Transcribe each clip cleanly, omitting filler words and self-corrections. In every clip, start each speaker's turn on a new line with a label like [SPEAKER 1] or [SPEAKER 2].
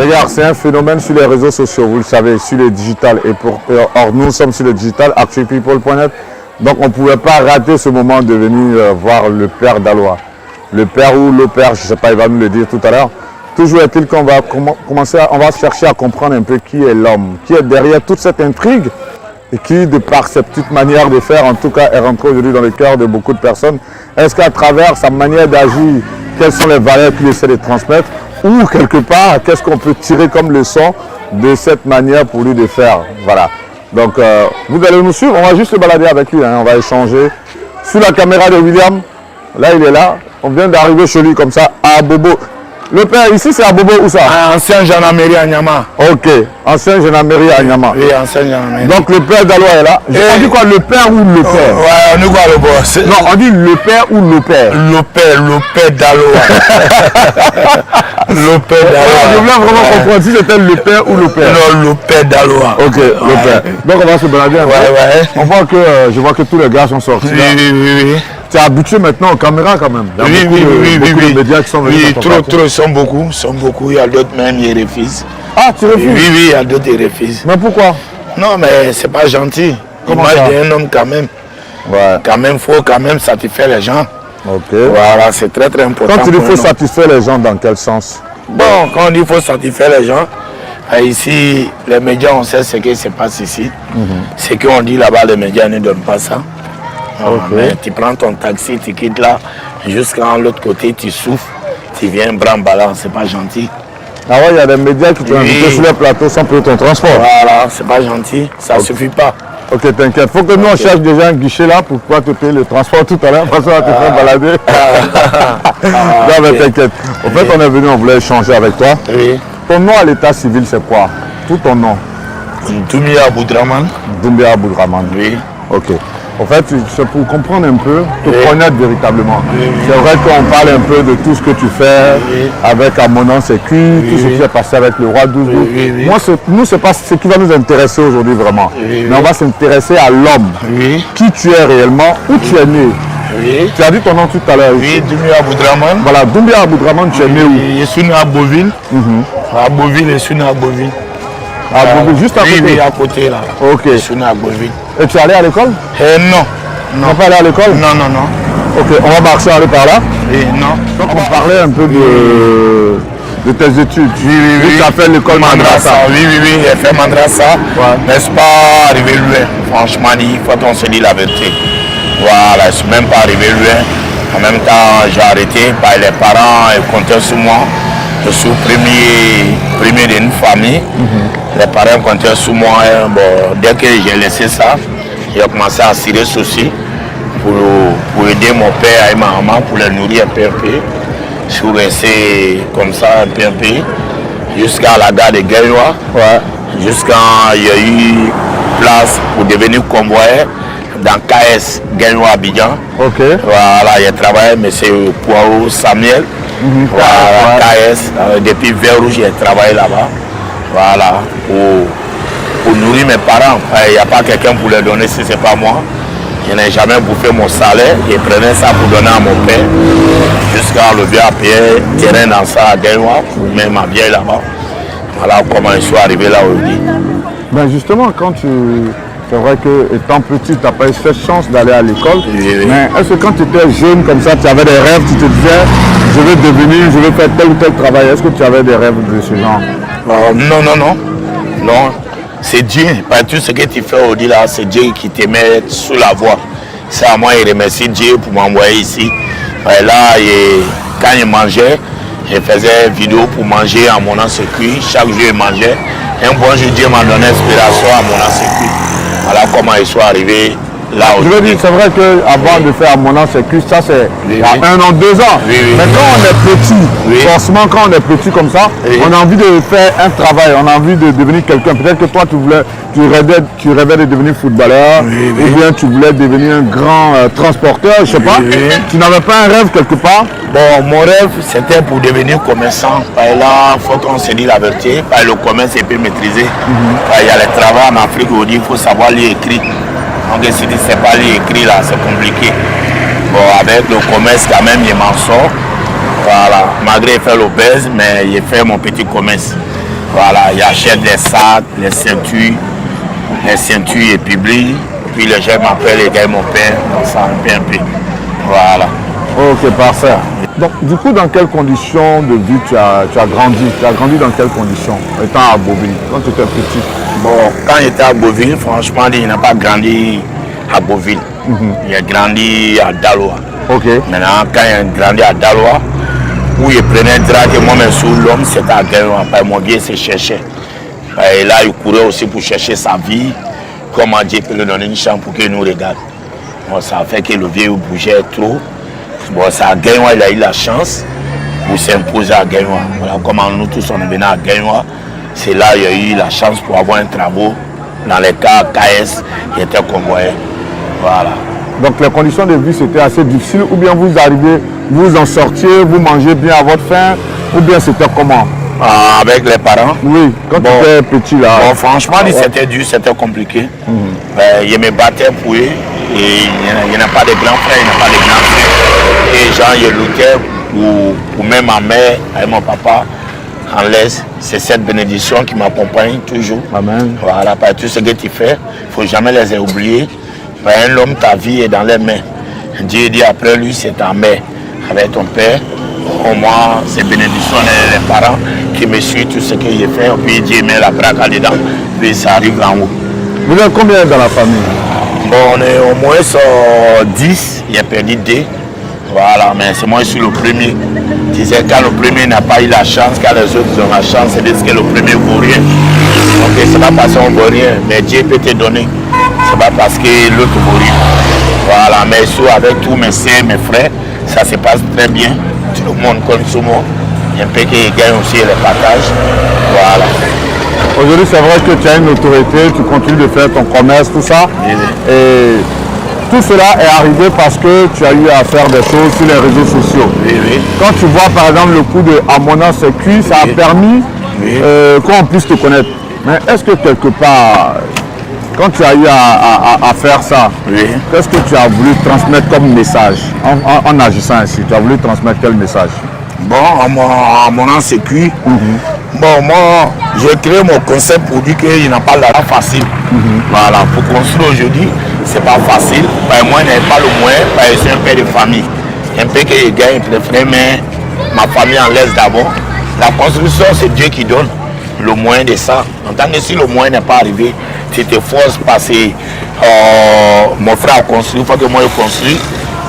[SPEAKER 1] Regarde, c'est un phénomène sur les réseaux sociaux, vous le savez, sur le digital. Or, nous sommes sur le digital, actualpeople.net. Donc, on ne pouvait pas rater ce moment de venir voir le père d'Aloa. Le père ou le père, je ne sais pas, il va nous le dire tout à l'heure. Toujours est-il qu'on va on va chercher à comprendre un peu qui est l'homme, qui est derrière toute cette intrigue et qui, de par cette petite manière de faire, en tout cas, est rentré aujourd'hui dans le cœur de beaucoup de personnes. Est-ce qu'à travers sa manière d'agir, quelles sont les valeurs qu'il essaie de transmettre ou quelque part, qu'est-ce qu'on peut tirer comme leçon de cette manière pour lui de faire? Voilà. Donc, vous allez nous suivre, on va juste se balader avec lui, hein, on va échanger. Sous la caméra de William, là il est là, on vient d'arriver chez lui comme ça, à Bobo. Le père, ici c'est à Bobo où ça?
[SPEAKER 2] Ancien gendarmerie à Nyama.
[SPEAKER 1] Ok, ancien gendarmerie à Nyama.
[SPEAKER 2] Oui, ancien gendarmerie.
[SPEAKER 1] Donc le père d'Aloa est là. On dit quoi, le père ou le père?
[SPEAKER 2] Ouais, on dit quoi le boss?
[SPEAKER 1] Non, on dit le père ou le père?
[SPEAKER 2] Le père d'Aloa. Le père d'Aloa.
[SPEAKER 1] Je voulais vraiment comprendre si c'était le père ou le père.
[SPEAKER 2] Non, le père d'Aloa.
[SPEAKER 1] Ok, le père. Donc on va se balader un peu.
[SPEAKER 2] Ouais.
[SPEAKER 1] On voit que, je vois que tous les gars sont sortis.
[SPEAKER 2] Oui.
[SPEAKER 1] Tu es habitué maintenant aux caméras quand même. Il y a beaucoup de médias qui sont venus.
[SPEAKER 2] Oui, trop, ils sont beaucoup. Il y a d'autres même, ils refusent.
[SPEAKER 1] Ah, tu refuses?
[SPEAKER 2] Oui, il y a d'autres qui refusent.
[SPEAKER 1] Mais pourquoi?
[SPEAKER 2] Non, mais c'est pas gentil.
[SPEAKER 1] Comment
[SPEAKER 2] L'image
[SPEAKER 1] ça?
[SPEAKER 2] d'un homme quand même.
[SPEAKER 1] Ouais.
[SPEAKER 2] Quand même, faut quand même satisfaire les gens.
[SPEAKER 1] Ok.
[SPEAKER 2] Voilà, c'est très important.
[SPEAKER 1] Quand tu dis qu'il faut satisfaire les gens, dans quel sens?
[SPEAKER 2] Bon, quand on dit qu'il faut satisfaire les gens, ici, les médias, on sait ce qui se passe ici. Ce qu'on dit là-bas, les médias ne donnent pas ça. Mais tu prends ton taxi, tu quittes là, jusqu'à l'autre côté, tu souffres, tu viens bramballant, c'est pas gentil.
[SPEAKER 1] Ah ouais, il y a des médias qui t'ont invité sur le plateau sans payer ton transport.
[SPEAKER 2] Voilà, c'est pas gentil, ça suffit pas.
[SPEAKER 1] Ok, t'inquiète. Faut que nous on cherche déjà un guichet là pour pouvoir te payer le transport tout à l'heure, parce qu'on va te faire balader. Non mais t'inquiète. En fait, on est venu, on voulait échanger avec toi.
[SPEAKER 2] Oui.
[SPEAKER 1] Ton nom à l'état civil, c'est quoi? Tout ton nom?
[SPEAKER 2] Doumia Aboudraman.
[SPEAKER 1] Doumbia Aboudraman.
[SPEAKER 2] Oui.
[SPEAKER 1] Ok. En fait, c'est pour comprendre un peu, te connaître véritablement. C'est vrai qu'on parle un peu de tout ce que tu fais avec Amonan Sécu, tout ce qui est passé avec le roi 12. Moi, nous, c'est pas ce qui va nous intéresser aujourd'hui vraiment. Mais on va s'intéresser à l'homme. Qui tu es réellement, où tu es né. Tu as dit ton nom tout à l'heure.
[SPEAKER 2] Oui, Doumia Aboudraman.
[SPEAKER 1] Voilà, Doumbia Aboudraman, tu es né où?
[SPEAKER 2] Je suis né à Beauville. À Beauville, je suis né à Beauville.
[SPEAKER 1] À Beauville, juste à côté?
[SPEAKER 2] Oui, à côté là.
[SPEAKER 1] Ok.
[SPEAKER 2] Je suis né à Beauville.
[SPEAKER 1] Et tu es allé à l'école?
[SPEAKER 2] Non.
[SPEAKER 1] Tu n'es pas allé à l'école?
[SPEAKER 2] Non.
[SPEAKER 1] Ok, on va marcher, aller par là.
[SPEAKER 2] Oui, non.
[SPEAKER 1] Donc on va parler un peu de tes études.
[SPEAKER 2] Oui.
[SPEAKER 1] Tu as fait l'école Madrasa.
[SPEAKER 2] Oui, j'ai fait Madrasa. Mais c'est pas arrivé loin. Franchement, il faut qu'on se dise la vérité. Voilà, je ne suis même pas arrivé loin. En même temps, j'ai arrêté. Les parents comptaient sur moi. Je suis premier d'une famille. Les parents comptaient sur moi. Bon, dès que j'ai laissé ça, j'ai commencé à tirer ceci pour aider mon père et ma maman pour les nourrir un peu. Je suis resté comme ça un peu jusqu'à la gare de Guénois. Jusqu'à il y a eu place pour devenir convoyeur dans KS Guénois Abidjan. Voilà, j'ai travaillé M. Poirot Samuel. Voilà, KS, depuis Vers-Rouge, j'ai travaillé là-bas. Voilà, pour nourrir mes parents. Il n'y a pas quelqu'un pour les donner si ce n'est pas moi. Je n'ai jamais bouffé mon salaire. Je prenais ça pour donner à mon père. Jusqu'à lever à pied, terrain dans ça à Guénois, pour mettre ma vieille là-bas. Voilà comment je suis arrivé là aujourd'hui.
[SPEAKER 1] Ben justement, quand tu... C'est vrai que étant petit, tu n'as pas eu cette chance d'aller à l'école. Mais est-ce que quand tu étais jeune comme ça, tu avais des rêves, tu te disais, je vais faire tel ou tel travail. Est-ce que tu avais des rêves de ce genre?
[SPEAKER 2] Non. C'est Dieu. Tout ce que tu fais aujourd'hui là, c'est Dieu qui te met sous la voie. C'est à moi, je remercie Dieu pour m'envoyer ici. Et là, quand je mangeais, je faisais vidéo pour manger à mon Sécu. Chaque jour, je mangeais. Un bon jour, Dieu m'a donné inspiration à mon Sécu. Voilà comment ils sont arrivés là
[SPEAKER 1] Je veux dire, c'est vrai qu'avant de faire Amonan Sécu, ça c'est il y a 1 an, 2 ans. Mais quand on est petit, forcément quand on est petit comme ça, on a envie de faire un travail, on a envie de devenir quelqu'un. Peut-être que toi tu rêvais de devenir footballeur, ou bien tu voulais devenir un grand transporteur, je sais pas. Tu n'avais pas un rêve quelque part?
[SPEAKER 2] Bon, mon rêve c'était pour devenir commerçant. Là, il faut qu'on se dise la vérité. Le commerce est peu maîtrisé. Il y a le travail en Afrique où il faut savoir lire et écrire. Donc si tu ne sais pas lire et écrire là, c'est compliqué. Bon, avec le commerce quand même, il m'en sort. Voilà, malgré faire l'obèse, mais il fait mon petit commerce. Voilà, il achète les sacs, les ceintures et publient. Puis les gens m'appellent, les gars, mon père, donc ça un peu. Voilà.
[SPEAKER 1] Ok, parfait. Donc, du coup, dans quelles conditions de vie tu as grandi? Tu as grandi dans quelles conditions, étant à Beauville, quand tu étais petit?
[SPEAKER 2] Bon, quand j'étais à Beauville, franchement, il n'a pas grandi à Beauville. Il a grandi à Daloa.
[SPEAKER 1] Ok.
[SPEAKER 2] Maintenant, quand il a grandi à Daloa, où il prenait drague, moi-même sous l'homme, c'était à Gaïwa. Mon vieux se cherchait. Et là, il courait aussi pour chercher sa vie. Comment Dieu peut lui donner une chambre pour qu'il nous regarde. Bon, ça a fait que le vieux bougeait trop. Bon, ça à Gaïwa, il a eu la chance pour s'imposer à Gaïwa. Voilà comment nous tous on est venus à Gaïwa. C'est là qu'il a eu la chance pour avoir un travail dans les cas KS qui était convoyé. Voilà.
[SPEAKER 1] Donc les conditions de vie c'était assez difficile, ou bien vous arrivez, vous en sortiez, vous mangez bien à votre faim, ou bien c'était comment?
[SPEAKER 2] Avec les parents?
[SPEAKER 1] Oui, quand tu étais petit là.
[SPEAKER 2] Bon, franchement, c'était dur, c'était compliqué. Je me battais pour eux, et il n'y a pas de grands frères, il n'y a pas de grands frères. Et genre, je luttais pour même ma mère et mon papa en l'aise. C'est cette bénédiction qui m'accompagne toujours.
[SPEAKER 1] Amen.
[SPEAKER 2] Voilà, par tout ce que tu fais, il ne faut jamais les oublier. Un homme, ta vie est dans les mains. Dieu dit après lui, c'est ta mère avec ton père. Au moins, c'est bénédiction les parents qui me suivent tout ce que j'ai fait. Puis Dieu met la braque dedans, puis ça arrive en haut.
[SPEAKER 1] Vous êtes combien dans la famille?
[SPEAKER 2] Bon, on est au moins 10, il a perdu 2. Voilà, mais c'est moi qui suis le premier. Tu sais, quand le premier n'a pas eu la chance, quand les autres ont la chance, c'est dire que le premier ne vaut rien. Donc, c'est pas parce qu'on ne vaut rien, mais Dieu peut te donner. C'est pas parce que l'autre vaut rien. Voilà, mais soit avec tous mes soeurs, mes frères, ça se passe très bien. Tout le monde comme tout le monde. Un peu qu'ils gagnent aussi les partages. Voilà.
[SPEAKER 1] Aujourd'hui, c'est vrai que tu as une autorité, tu continues de faire ton commerce, tout ça.
[SPEAKER 2] Oui.
[SPEAKER 1] Et tout cela est arrivé parce que tu as eu à faire des choses sur les réseaux sociaux.
[SPEAKER 2] Oui, oui.
[SPEAKER 1] Quand tu vois par exemple le coup de Amona Sécu, ça a permis qu'on puisse te connaître. Mais est-ce que quelque part, quand tu as eu à faire ça, qu'est-ce que tu as voulu transmettre comme message en agissant ainsi? Tu as voulu transmettre quel message?
[SPEAKER 2] Bon, à mon sécu, bon, moi, j'ai créé mon concept pour dire qu'il n'a pas l'argent facile. Voilà, pour construire aujourd'hui, c'est pas facile. Moi, je n'ai pas le moyen, je suis un père de famille. Un peu que je gagne, je préfère mettre ma famille en l'aise d'abord. La construction, c'est Dieu qui donne le moyen de ça. En tant que si le moyen n'est pas arrivé, tu te forces parce que mon frère a construit, il faut que moi je construise.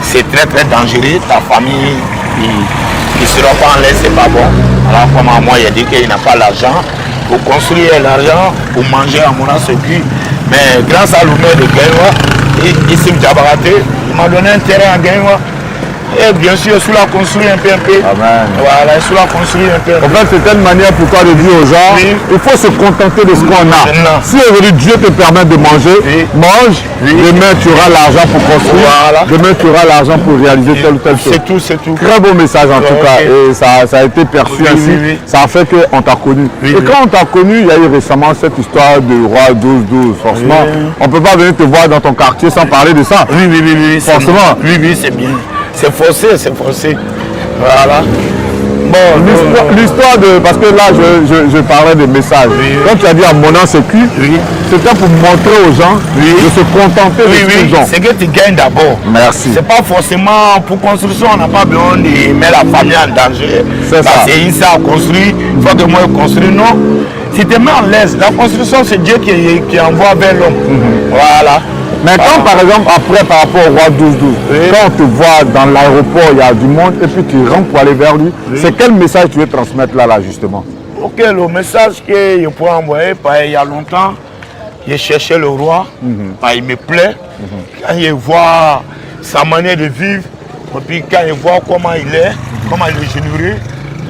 [SPEAKER 2] C'est très très dangereux, ta famille qui ne sera pas en l'aise, c'est pas bon. Alors comme à moi, il a dit qu'il n'a pas l'argent pour construire l'argent, pour manger à mon sécu. Mais grâce à l'humeur de Gaïwa, ici Djabaraté, il m'a donné un terrain à Gaïwa. Et bien sûr, je la construit un peu.
[SPEAKER 1] Amen.
[SPEAKER 2] Voilà, je la construit un peu.
[SPEAKER 1] En fait, c'est une manière pour toi de dire aux gens, il faut se contenter de ce qu'on a. Si aujourd'hui Dieu te permet de manger, mange. Demain, tu auras l'argent pour construire. Voilà. Demain, tu auras l'argent pour réaliser telle ou telle chose.
[SPEAKER 2] C'est tout.
[SPEAKER 1] Très beau message en tout cas. Et ça a été perçu ainsi. Ça a fait qu'on t'a connu. Et quand on t'a connu, il y a eu récemment cette histoire de roi 12-12. Forcément, on ne peut pas venir te voir dans ton quartier sans parler de ça.
[SPEAKER 2] Oui.
[SPEAKER 1] Forcément.
[SPEAKER 2] Oui, c'est bien. C'est forcé. Voilà. Bon,
[SPEAKER 1] l'histoire de... Parce que là, je parlais des messages. Quand tu as dit à Amona Sécu, c'était pour montrer aux gens de se contenter de ce qu'ils ont.
[SPEAKER 2] C'est que tu gagnes d'abord.
[SPEAKER 1] Merci.
[SPEAKER 2] C'est pas forcément pour construction, on n'a pas besoin de mettre la famille en danger.
[SPEAKER 1] C'est ça.
[SPEAKER 2] C'est ça à construire, il faut que moi je construise. Non, si tu te mets en l'aise, la construction c'est Dieu qui envoie vers l'homme. Voilà.
[SPEAKER 1] Mais quand par exemple, après par rapport au roi 12-12, quand on te voit dans l'aéroport, il y a du monde et puis tu rentres pour aller vers lui, c'est quel message tu veux transmettre là justement?
[SPEAKER 2] Ok, le message que je pourrais envoyer, il y a longtemps, j'ai cherché le roi, il me plaît, quand je vois sa manière de vivre, et puis quand je vois comment il est généreux,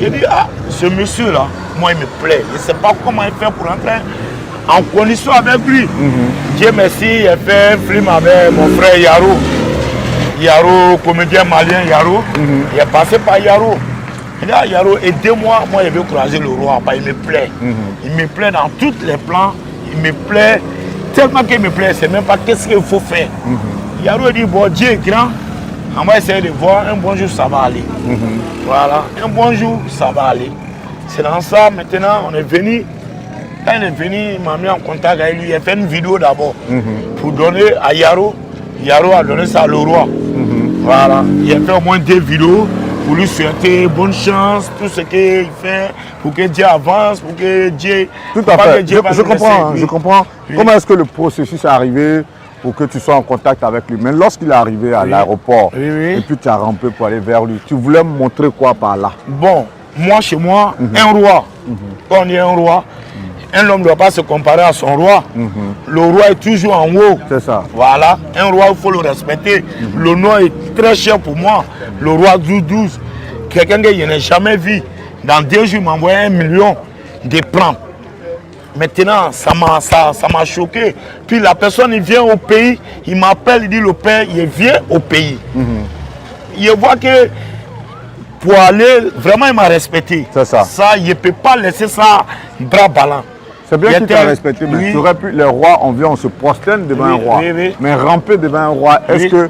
[SPEAKER 2] je dis, ce monsieur-là, moi il me plaît, je ne sais pas comment il fait pour entrer en condition avec lui. Dieu merci, j'ai fait un film avec mon frère Yaro, comédien malien Yaro. Il est passé par Yaro. Il dit, Yaro, aidez-moi, moi je vais croiser le roi, il me plaît. Il me plaît dans tous les plans, il me plaît, tellement qu'il me plaît, c'est même pas qu'est-ce qu'il faut faire. Yaro dit, bon, Dieu est grand, on va essayer de voir, un bon jour ça va aller. Voilà, un bon jour ça va aller. C'est dans ça, maintenant on est venu Quand il est venu, il m'a mis en contact avec lui. Il a fait une vidéo d'abord pour donner à Yaro. Yaro a donné ça à Leroy. Voilà. Il a fait au moins 2 vidéos pour lui souhaiter bonne chance, tout ce qu'il fait, pour que Dieu avance, pour que Dieu...
[SPEAKER 1] Tout à fait. Je comprends. Hein, je comprends. Oui. Comment est-ce que le processus est arrivé pour que tu sois en contact avec lui? Mais lorsqu'il est arrivé à l'aéroport, et puis tu as rampé pour aller vers lui, tu voulais me montrer quoi par là?
[SPEAKER 2] Bon, moi, chez moi, un roi, quand on est un roi, un homme ne doit pas se comparer à son roi. Le roi est toujours en haut.
[SPEAKER 1] C'est ça.
[SPEAKER 2] Voilà. Un roi, il faut le respecter. Le nom est très cher pour moi. Le roi 12. Quelqu'un que je n'ai jamais vu. Dans 2 jours, il m'a envoyé 1 million de francs. Maintenant, ça m'a choqué. Puis la personne, il vient au pays, il m'appelle, il dit le père, il vient au pays. Il voit que pour aller, vraiment, il m'a respecté.
[SPEAKER 1] C'est ça.
[SPEAKER 2] Ça, il ne peut pas laisser ça bras ballants.
[SPEAKER 1] C'est bien qu'il t'a respecté, mais tu aurais pu, les rois, on vient, on se prosterne devant un roi. Mais ramper devant un roi, est-ce que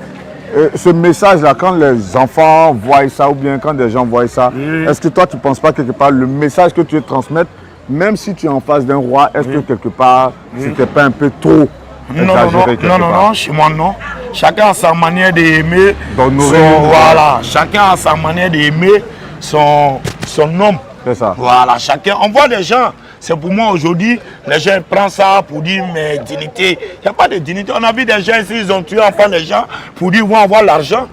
[SPEAKER 1] ce message-là, quand les enfants voient ça, ou bien quand des gens voient ça, est-ce que toi, tu ne penses pas quelque part, le message que tu veux transmettre, même si tu es en face d'un roi, est-ce que quelque part, c'était pas un peu trop exagéré?
[SPEAKER 2] Non, chez moi, non. Chacun a sa manière d'aimer. Voilà, chacun a sa manière d'aimer son homme.
[SPEAKER 1] C'est ça.
[SPEAKER 2] Voilà, chacun. On voit des gens. C'est pour moi aujourd'hui, les gens prennent ça pour dire mais dignité. Il n'y a pas de dignité. On a vu des gens ici, ils ont tué enfants des gens pour dire vont avoir l'argent.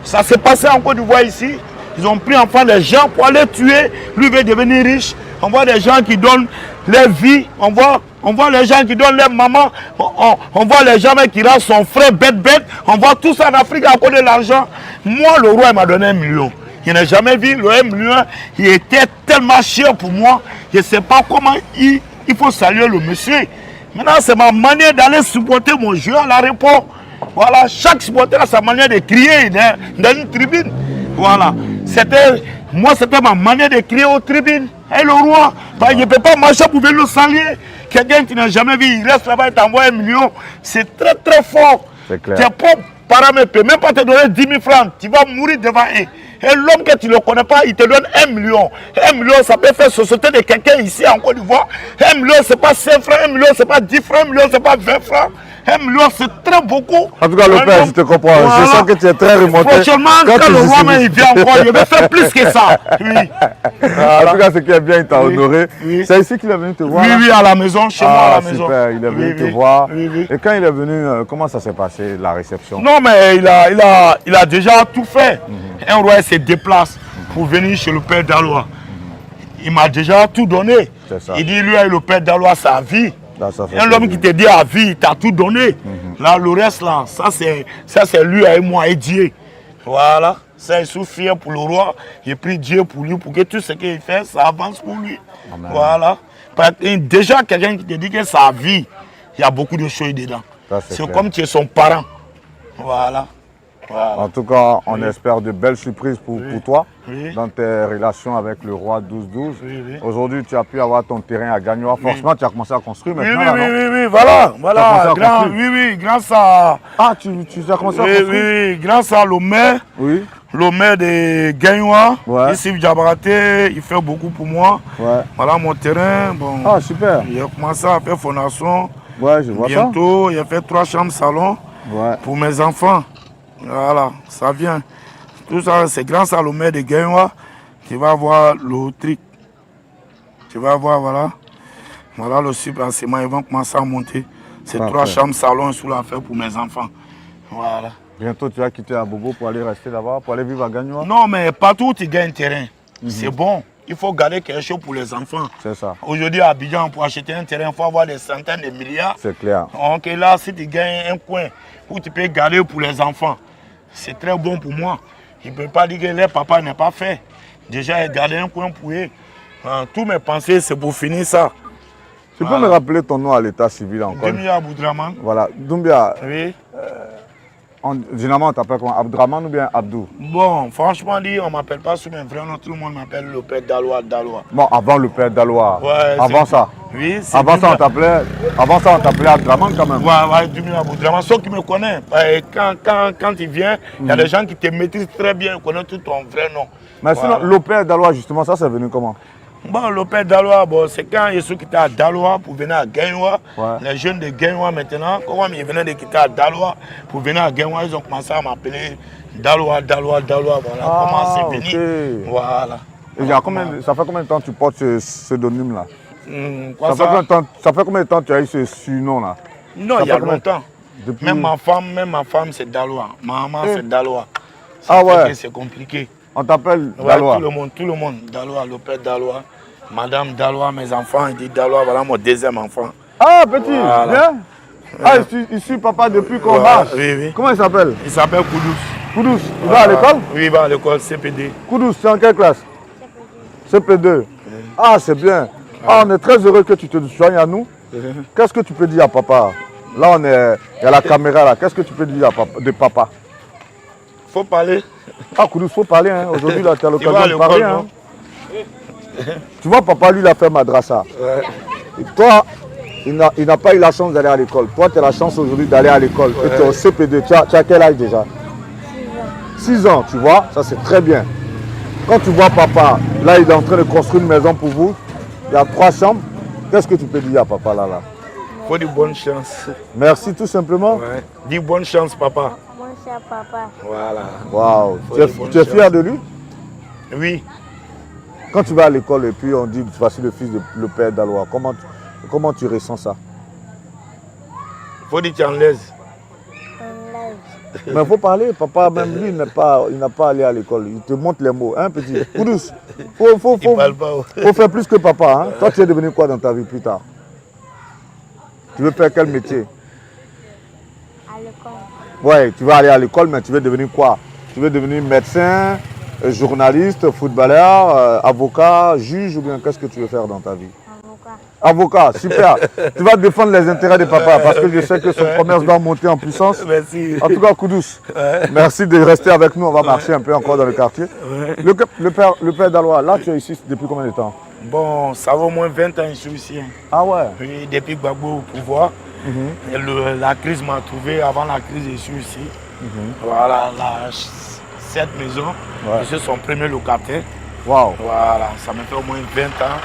[SPEAKER 2] Ça s'est passé en Côte d'Ivoire ici. Ils ont pris enfants des gens pour aller tuer. Lui veut devenir riche. On voit des gens qui donnent leur vie. On voit les gens qui donnent leur maman. On voit les gens qui rendent son frère bête. On voit tout ça en Afrique à cause de l'argent. Moi, le roi m'a donné 1 million. Je n'ai jamais vu le 1 million. Il était tellement cher pour moi. Je ne sais pas comment il faut saluer le monsieur. Maintenant, c'est ma manière d'aller supporter mon jeu à l'aéroport. Voilà, chaque supporter a sa manière de crier dans une tribune. Voilà, moi, c'était ma manière de crier aux tribunes. Et le roi, je ne peux pas marcher pour venir le saluer. Quelqu'un qui n'a jamais vu, il reste là-bas et t'envoie 1 million. C'est très très fort.
[SPEAKER 1] C'est clair.
[SPEAKER 2] Tes propres parents ne peuvent même pas te donner 10 000 francs. Tu vas mourir devant eux. Et l'homme que tu ne connais pas, il te donne 1 million. 1 million, ça peut faire société de quelqu'un ici en Côte d'Ivoire. 1 million, ce n'est pas 5 francs. 1 million, ce n'est pas 10 francs. 1 million, ce n'est pas 20 francs. 1 million, c'est très beaucoup.
[SPEAKER 1] En tout cas, le père, je te comprends. Voilà. Je sens que tu es très remonté.
[SPEAKER 2] Franchement, quand le roi même, il vient encore, il veut faire plus que ça. Oui.
[SPEAKER 1] Voilà. En tout cas, ce qui est bien, il t'a honoré. C'est ici qu'il est venu te voir?
[SPEAKER 2] Oui, à la maison, chez moi, à la maison.
[SPEAKER 1] Super, il est venu te voir. Et quand il est venu, comment ça s'est passé, la réception?
[SPEAKER 2] Non, mais il a déjà tout fait. Un roi se déplace pour venir chez le père Dalois. Il m'a déjà tout donné. Il dit, lui, le père Dalois, sa vie. Un homme qui te dit à vie, il t'a tout donné. Là, le reste, là, ça c'est lui et moi et Dieu. Voilà. Ça, il est fier pour le roi. J'ai pris Dieu pour lui, pour que tout ce qu'il fait, ça avance pour lui. Amen. Voilà. Déjà, quelqu'un qui te dit que sa vie, il y a beaucoup de choses dedans. C'est comme tu es son parent. Voilà. Voilà.
[SPEAKER 1] En tout cas, on espère de belles surprises pour toi dans tes relations avec le roi 12-12. Aujourd'hui, tu as pu avoir ton terrain à Gagnoa. Forcément, tu as commencé à construire maintenant.
[SPEAKER 2] Oui, voilà. Grâce à...
[SPEAKER 1] Ah, tu as commencé à construire?
[SPEAKER 2] Oui, grâce à le maire. Le maire de Gagnoa, ici Diabaraté, il fait beaucoup pour moi. Voilà mon terrain. Bon,
[SPEAKER 1] ah, super.
[SPEAKER 2] Il a commencé à faire fondation.
[SPEAKER 1] Je vois
[SPEAKER 2] bientôt, il a fait 3 chambres salon pour mes enfants. Voilà, ça vient. Tout ça, c'est grâce à le maire de Gagnoa. Tu vas voir le truc. Tu vas voir, voilà le super-ciment. Ils vont commencer à monter. C'est 3 chambres salon sous l'affaire pour mes enfants. Voilà.
[SPEAKER 1] Bientôt, tu vas quitter Abobo pour aller rester là-bas, pour aller vivre à Gagnoa?
[SPEAKER 2] Non, mais partout où tu gagnes terrain, c'est bon. Il faut garder quelque chose pour les enfants.
[SPEAKER 1] C'est ça.
[SPEAKER 2] Aujourd'hui, à Abidjan, pour acheter un terrain, il faut avoir des centaines de milliards.
[SPEAKER 1] C'est clair.
[SPEAKER 2] Donc là, si tu gagnes un coin où tu peux garder pour les enfants, c'est très bon pour moi. Il ne peut pas dire que les papas n'ont pas fait. Déjà, garder un coin pour eux. Tous mes pensées, c'est pour finir ça.
[SPEAKER 1] Tu peux me rappeler ton nom à l'état civil encore?
[SPEAKER 2] Doumbia Aboudraman.
[SPEAKER 1] Voilà. Doumbia.
[SPEAKER 2] Oui.
[SPEAKER 1] Généralement, on t'appelle comment? Abdraman ou bien Abdou?
[SPEAKER 2] Bon, franchement dit, on ne m'appelle pas sous mes vrais noms. Tout le monde m'appelle le père Dalois.
[SPEAKER 1] Bon, avant le père Dalois. Avant ça?
[SPEAKER 2] Oui, c'est
[SPEAKER 1] avant ça, on t'appelait Abdraman quand même.
[SPEAKER 2] Ouais, Doumbia Aboudraman. Ceux qui me connaissent, quand il vient, il y a des gens qui te maîtrisent très bien, ils connaissent tout ton vrai nom.
[SPEAKER 1] Mais sinon, le père Dalois, justement, ça c'est venu comment?
[SPEAKER 2] Bon, le père Daloa, bon, c'est quand ils sont quittés à Daloa pour venir à Gainoua.
[SPEAKER 1] Ouais.
[SPEAKER 2] Les jeunes de Gainoua maintenant, comment ils venaient de quitter à Daloa pour venir à Gainoua, ils ont commencé à m'appeler Daloa. Voilà comment c'est venu. Voilà.
[SPEAKER 1] Et ça fait combien de temps que tu portes ce pseudonyme-là?
[SPEAKER 2] Ça
[SPEAKER 1] fait combien de temps que tu as eu ce surnom-là?
[SPEAKER 2] Non, il y a longtemps. Depuis... Même ma femme, c'est Daloa. Ma maman, c'est Daloa.
[SPEAKER 1] Ah ouais?
[SPEAKER 2] C'est compliqué.
[SPEAKER 1] On t'appelle Daloa?
[SPEAKER 2] Tout le monde. Daloa, le père Daloa. Madame Daloa, mes enfants, ils disent Daloa, voilà mon deuxième enfant.
[SPEAKER 1] Ah, petit, bien. Ah, il suit papa depuis qu'on marche.
[SPEAKER 2] Oui.
[SPEAKER 1] Comment il s'appelle?
[SPEAKER 2] Il s'appelle Koudous.
[SPEAKER 1] Koudous, il va à l'école?
[SPEAKER 2] Oui, il va à l'école, CPD.
[SPEAKER 1] Koudous, c'est en quelle classe? CP2. Ah, c'est bien. Ah, on est très heureux que tu te joignes à nous. Qu'est-ce que tu peux dire à papa? Là, il y a la caméra là. Qu'est-ce que tu peux dire de papa?
[SPEAKER 2] Faut parler.
[SPEAKER 1] Ah, Koudous, faut parler. Hein. Aujourd'hui, là, tu as l'occasion de parler. Hein. Tu vois, papa, lui, il a fait madrasa.
[SPEAKER 2] Ouais.
[SPEAKER 1] Et toi, il n'a pas eu la chance d'aller à l'école. Toi, tu as la chance aujourd'hui d'aller à l'école. Ouais. Et tu es au CP2. Tu as quel âge déjà? 6 ans, tu vois. Ça, c'est très bien. Quand tu vois papa, là, il est en train de construire une maison pour vous. Il y a 3 chambres. Qu'est-ce que tu peux dire à papa là?
[SPEAKER 2] Faut dire bonne chance.
[SPEAKER 1] Merci, tout simplement.
[SPEAKER 2] Ouais. Dis bonne chance, papa.
[SPEAKER 3] Bonne chance, papa.
[SPEAKER 2] Voilà.
[SPEAKER 1] Waouh. Tu es fier de lui?
[SPEAKER 2] Oui.
[SPEAKER 1] Quand tu vas à l'école et puis on dit que voici le fils de le père Daloa, comment tu ressens ça?
[SPEAKER 2] Faut dire que tu es en l'aise.
[SPEAKER 1] Mais il faut parler, papa, même lui, il n'a pas allé à l'école. Il te montre les mots, hein, petit. Koudous, faut faire plus que papa. Hein. Toi, tu es devenu quoi dans ta vie plus tard? Tu veux faire quel métier?
[SPEAKER 3] À l'école.
[SPEAKER 1] Ouais, tu vas aller à l'école, mais tu veux devenir quoi? Tu veux devenir médecin, journaliste, footballeur, avocat, juge ou bien qu'est-ce que tu veux faire dans ta vie? Avocat, super. Tu vas défendre les intérêts de papa parce que je sais que son commerce doit monter en puissance.
[SPEAKER 2] Merci.
[SPEAKER 1] En tout cas, Koudous, merci de rester avec nous. On va marcher un peu encore dans le quartier. Le père Daloa, là, tu es ici depuis combien de temps?
[SPEAKER 2] Bon, ça va au moins 20 ans, je suis ici.
[SPEAKER 1] Ah ouais?
[SPEAKER 2] Oui, depuis Gbagbo au pouvoir. Et la crise m'a trouvé. Avant la crise, je suis ici. Voilà, cette maison, je suis son premier locataire.
[SPEAKER 1] Wow.
[SPEAKER 2] Voilà, ça me fait au moins 20 ans.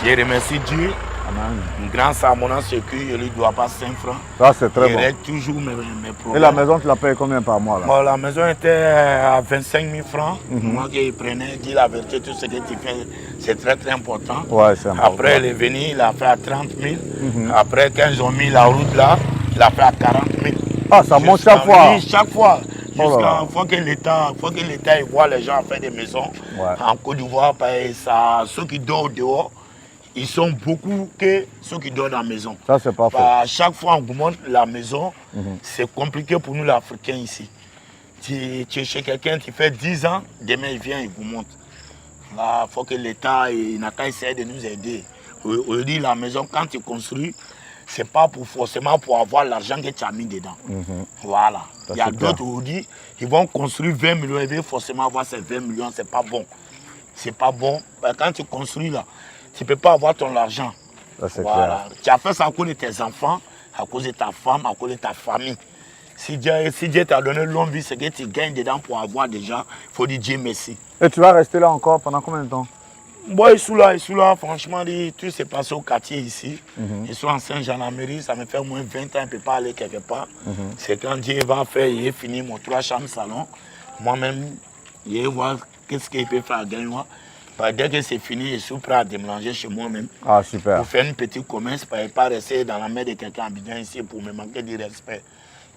[SPEAKER 2] Je remercie Dieu.
[SPEAKER 1] Amen.
[SPEAKER 2] Grâce à mon sécu, je ne lui dois pas 5 francs.
[SPEAKER 1] Ça, c'est très bon.
[SPEAKER 2] Je règle toujours mes problèmes.
[SPEAKER 1] Et la maison, tu la payes combien par mois là?
[SPEAKER 2] Bon, la maison était à 25 000 francs. Moi qui prenais, dis la vérité, tout ce que tu fais, c'est très très important.
[SPEAKER 1] Ouais, c'est important.
[SPEAKER 2] Après, il est venu, il a fait à 30 000. Après, quand ils ont mis la route là, il a fait à 40 000.
[SPEAKER 1] Ah, ça monte chaque fois?
[SPEAKER 2] Oui, chaque fois. Jusqu'à faut que l'État voit les gens faire des maisons en Côte d'Ivoire. Ceux qui dorment dehors, ils sont beaucoup que ceux qui dorment dans la maison.
[SPEAKER 1] Ça, c'est parfait.
[SPEAKER 2] À chaque fois qu'on augmente la maison, c'est compliqué pour nous, les Africains, ici. Tu es chez quelqu'un, tu fais 10 ans, demain, il vient, il vous monte. Là, il faut que l'État n'a qu'à essayer de nous aider. Aujourd'hui, la maison, quand tu construis, ce n'est pas forcément pour avoir l'argent que tu as mis dedans. Voilà. Il y a d'autres aujourd'hui, ils vont construire 20 millions, ils vont forcément avoir ces 20 millions, c'est pas bon. C'est pas bon. Quand tu construis là, tu ne peux pas avoir ton argent. Voilà. Tu as fait ça à cause de tes enfants, à cause de ta femme, à cause de ta famille. Si Dieu t'a donné longue vie, c'est que tu gagnes dedans pour avoir déjà, il faut dire Dieu merci.
[SPEAKER 1] Et tu vas rester là encore pendant combien de temps?
[SPEAKER 2] Bon, ils sont là, franchement, tout s'est passé au quartier ici. Ils sont en Saint-Jean-la-Mairie, ça me fait au moins 20 ans, je ne peux pas aller quelque part. C'est quand Dieu va faire, il est fini mon 3 chambres salon. Moi-même, je vais voir qu'est-ce qu'il peut faire à Gainoua. Dès que c'est fini, je suis prêt à déménager chez moi-même.
[SPEAKER 1] Ah, super.
[SPEAKER 2] Pour faire une petite commerce, pour ne pas rester dans la main de quelqu'un habitant ici pour me manquer de respect.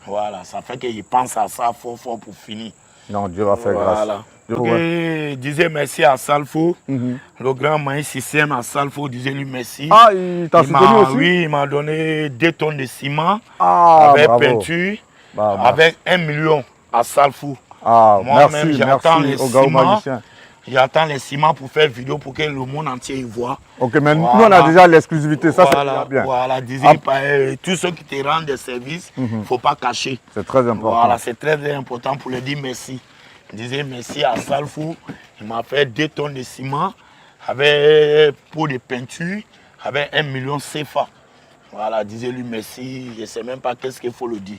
[SPEAKER 2] Voilà, ça fait qu'il pense à ça fort pour finir.
[SPEAKER 1] Non, Dieu va faire grâce.
[SPEAKER 2] Je disais merci à Salfo, le grand maïs système à Salfo, disait lui merci.
[SPEAKER 1] Ah, il t'a soutenu aussi?
[SPEAKER 2] Oui, il m'a donné 2 tonnes de ciment avec peinture, avec 1 million à Salfo.
[SPEAKER 1] Ah,
[SPEAKER 2] moi-même,
[SPEAKER 1] j'attends les ciments.
[SPEAKER 2] J'attends les ciments pour faire vidéo pour que le monde entier y voit.
[SPEAKER 1] Ok, mais nous on a déjà l'exclusivité, ça c'est bien.
[SPEAKER 2] Voilà, tous ceux qui te rendent des services, il ne faut pas cacher.
[SPEAKER 1] C'est très important.
[SPEAKER 2] Voilà, c'est très important pour leur dire merci. Je disais merci à Salfou, il m'a fait 2 tonnes de ciment, avec pot de peinture, avec 1 million CFA. Voilà, disais-lui merci, je ne sais même pas qu'est-ce qu'il faut le dire.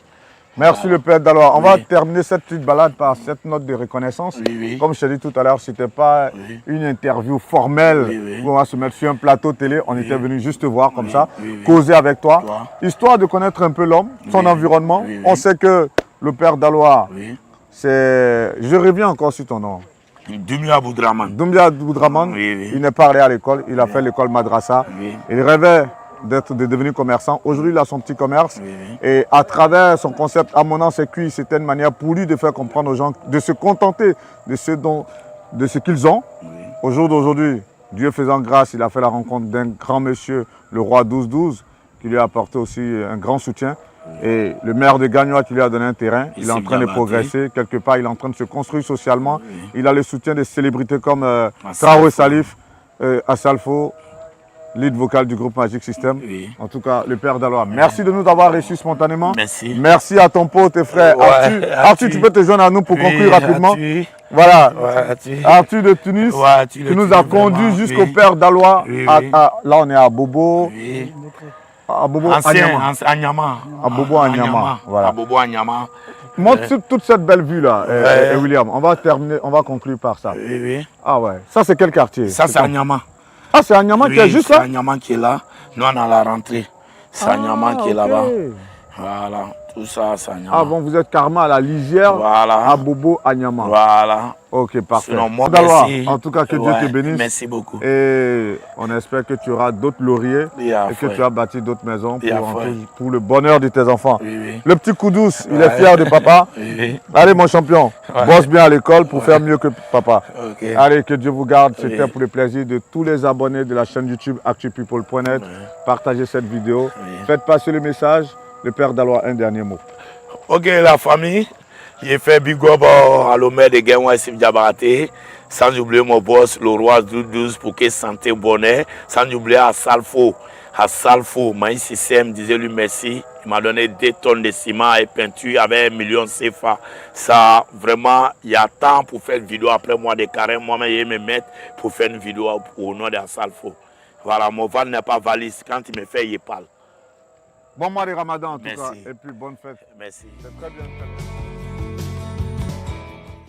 [SPEAKER 1] Merci le Père Dalois. On va
[SPEAKER 2] Oui.
[SPEAKER 1] terminer cette petite balade par cette note de reconnaissance.
[SPEAKER 2] Oui.
[SPEAKER 1] Comme je t'ai dit tout à l'heure, ce n'était pas une interview formelle
[SPEAKER 2] Oui.
[SPEAKER 1] où on va se mettre sur un plateau télé. On était venu juste te voir comme ça,
[SPEAKER 2] Oui.
[SPEAKER 1] causer avec toi,
[SPEAKER 2] Toi.
[SPEAKER 1] histoire de connaître un peu l'homme, son environnement.
[SPEAKER 2] Oui.
[SPEAKER 1] On sait que le Père Dalois,
[SPEAKER 2] Oui.
[SPEAKER 1] c'est... Je reviens encore sur ton nom.
[SPEAKER 2] Dumia Boudraman.
[SPEAKER 1] Doumbia Boudraman,
[SPEAKER 2] Oui.
[SPEAKER 1] il n'est pas allé à l'école, il a fait l'école Madrasa.
[SPEAKER 2] Oui.
[SPEAKER 1] Il rêvait de devenir commerçant. Aujourd'hui, il a son petit commerce.
[SPEAKER 2] Oui.
[SPEAKER 1] Et à travers son concept Amenant ses cuits, c'était une manière pour lui de faire comprendre aux gens de se contenter de ce qu'ils ont.
[SPEAKER 2] Oui.
[SPEAKER 1] Au jour d'aujourd'hui, Dieu faisant grâce, il a fait la rencontre d'un grand monsieur, le roi 12-12, qui lui a apporté aussi un grand soutien. Et le maire de Gagnois qui lui a donné un terrain, il est en train de progresser. Quelque part, il est en train de se construire socialement. Il a le soutien des célébrités comme Traoré Salif, Assalfo, lead vocal du groupe Magic System.
[SPEAKER 2] Oui.
[SPEAKER 1] En tout cas, le Père Dalois, merci de nous avoir reçus spontanément.
[SPEAKER 2] Merci.
[SPEAKER 1] Merci à ton pote et frère
[SPEAKER 2] Ouais,
[SPEAKER 1] Arthur. Arthur, tu peux te joindre à nous pour conclure rapidement. Voilà. Arthur de Tunis, qui nous a conduit jusqu'au Père Dalois.
[SPEAKER 2] Oui.
[SPEAKER 1] Là, on est à Bobo.
[SPEAKER 2] Oui.
[SPEAKER 1] À Bobo
[SPEAKER 2] Ancien,
[SPEAKER 1] Anyama.
[SPEAKER 2] Anyama.
[SPEAKER 1] À Bobo Anyama. Voilà.
[SPEAKER 2] À Bobo Anyama.
[SPEAKER 1] Montre toute cette belle vue là, et William. On va terminer, on va conclure par ça.
[SPEAKER 2] Oui.
[SPEAKER 1] Ah ouais. Ça, c'est quel quartier?
[SPEAKER 2] Ça, c'est Anyama.
[SPEAKER 1] Ah, c'est Anyama qui est juste
[SPEAKER 2] c'est
[SPEAKER 1] là?
[SPEAKER 2] Anyama qui est là. Nous, on a la rentrée. C'est Anyama qui est
[SPEAKER 1] ok.
[SPEAKER 2] là-bas. Voilà. Tout ça, c'est Anyama.
[SPEAKER 1] Ah bon, vous êtes carrément à la lisière
[SPEAKER 2] Voilà.
[SPEAKER 1] à Bobo Anyama.
[SPEAKER 2] Voilà.
[SPEAKER 1] Ok, parfait.
[SPEAKER 2] Sinon, moi,
[SPEAKER 1] Dalois,
[SPEAKER 2] merci.
[SPEAKER 1] en tout cas, que Dieu te bénisse.
[SPEAKER 2] Merci beaucoup.
[SPEAKER 1] Et on espère que tu auras d'autres lauriers
[SPEAKER 2] Bien
[SPEAKER 1] et que
[SPEAKER 2] fait.
[SPEAKER 1] tu as bâti d'autres maisons
[SPEAKER 2] Bien
[SPEAKER 1] pour,
[SPEAKER 2] fait.
[SPEAKER 1] pour le bonheur de tes enfants.
[SPEAKER 2] Oui.
[SPEAKER 1] Le petit coup douce, il est fier de papa.
[SPEAKER 2] Oui.
[SPEAKER 1] Allez, mon champion, bosse bien à l'école pour faire mieux que papa.
[SPEAKER 2] Ok.
[SPEAKER 1] Allez, que Dieu vous garde. C'était
[SPEAKER 2] Oui.
[SPEAKER 1] pour le plaisir de tous les abonnés de la chaîne YouTube actupeople.net. Partagez cette vidéo.
[SPEAKER 2] Oui.
[SPEAKER 1] Faites passer le message. Le Père Dalois, un dernier mot.
[SPEAKER 2] Ok, la famille, j'ai fait big up à l'homère de Gagnois Sif Diabaté, sans oublier mon boss, le roi 12 pour que santé, bonheur, sans oublier à Salfo, Maïs System, disait lui merci, il m'a donné 2 tonnes de ciment et peinture avec 1 million CFA. Ça, vraiment, il y a temps pour faire une vidéo après moi de carême, moi-même, je vais me mettre pour faire une vidéo au nom de Salfo. Voilà, mon van n'est pas valise, quand il me fait, il parle.
[SPEAKER 1] Bon mois de Ramadan en tout
[SPEAKER 2] Merci.
[SPEAKER 1] cas. Et puis bonne fête.
[SPEAKER 2] Merci.
[SPEAKER 1] C'est très bien.